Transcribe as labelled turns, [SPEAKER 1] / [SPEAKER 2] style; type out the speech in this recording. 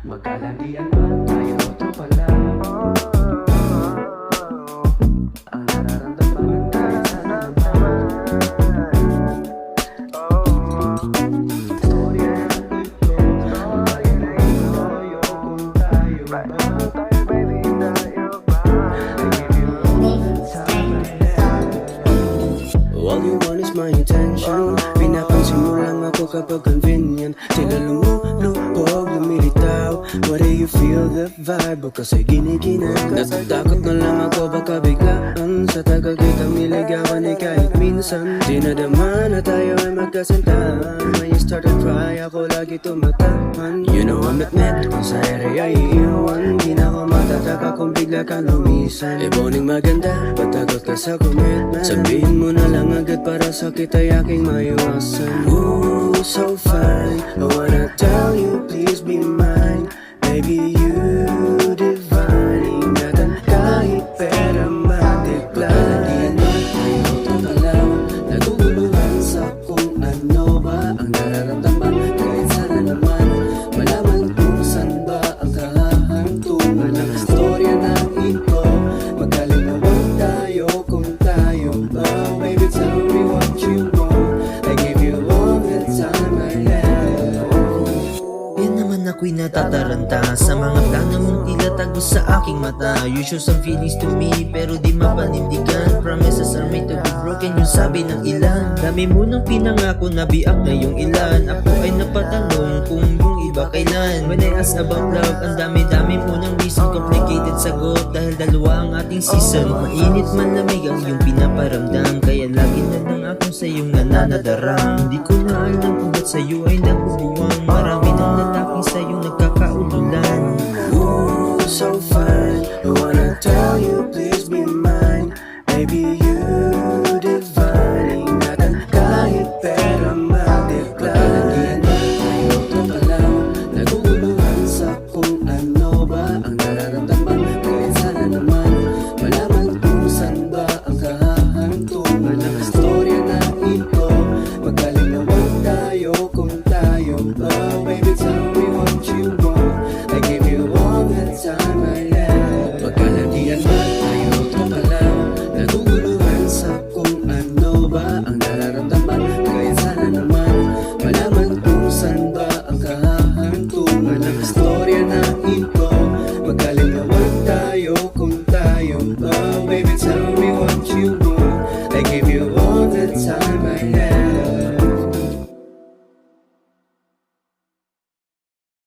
[SPEAKER 1] Magkalandian ba tayo to pala? Ang nararamdaman kahit sana naman. Storya na ito, storya na ito. Kung tayo ba, baby, tayo ba? I give you all the time I have.
[SPEAKER 2] All you want is my attention. Pinapansin mo lang ako kapag convenient. Sila lumulubog, lumilitaw. What do you feel the vibe? O kasi giniginag. Natatakot na lang ako baka biglaan. Sa tagal kita miligawan ay kahit minsan. Dinadama na tayo ay magkasintahan. When you start to cry, ako lagi tumatahan. You know I'm not meant kung sa area iiwan. Di na ako matataka kung bigla ka lumisan. Iboning maganda, patakot ka sa commitment. Sabihin mo na lang agad para sakit ay aking maiwasan. Ooh, so fine, I wanna tell you, please be mine. Baby, you divine. Ingatan kahit pera ma-decline. Di na tayo tumalaw, naguguluhan sa kung ano ba ang nararamdaman. Kahit sana naman, malaman kung saan ba ang kahantungan ng storya na ito. Magkalinawan tayo kung tayo ba. Baby, tell me what you want. I give you all the time I have.
[SPEAKER 3] Yan naman ako'y natataranta sa mga plano mong tila tago sa aking mata. You show some feelings to me pero di mapanindigan. Promises are made to be broken, yung sabi ng ilan. Dami mo nang pinangako na biak na yung ilan. Ako ay napatanong kung yung iba kailan. When I ask about love, ang dami-dami mo ng reason. Complicated sagot dahil dalawa ang ating season. Mainit man lamig ang iyong pinaparamdam. Kaya lagi na lang akong sa iyong nananadarang. Hindi ko na alam kung ba't sa'yo ay nabubuwang. Marami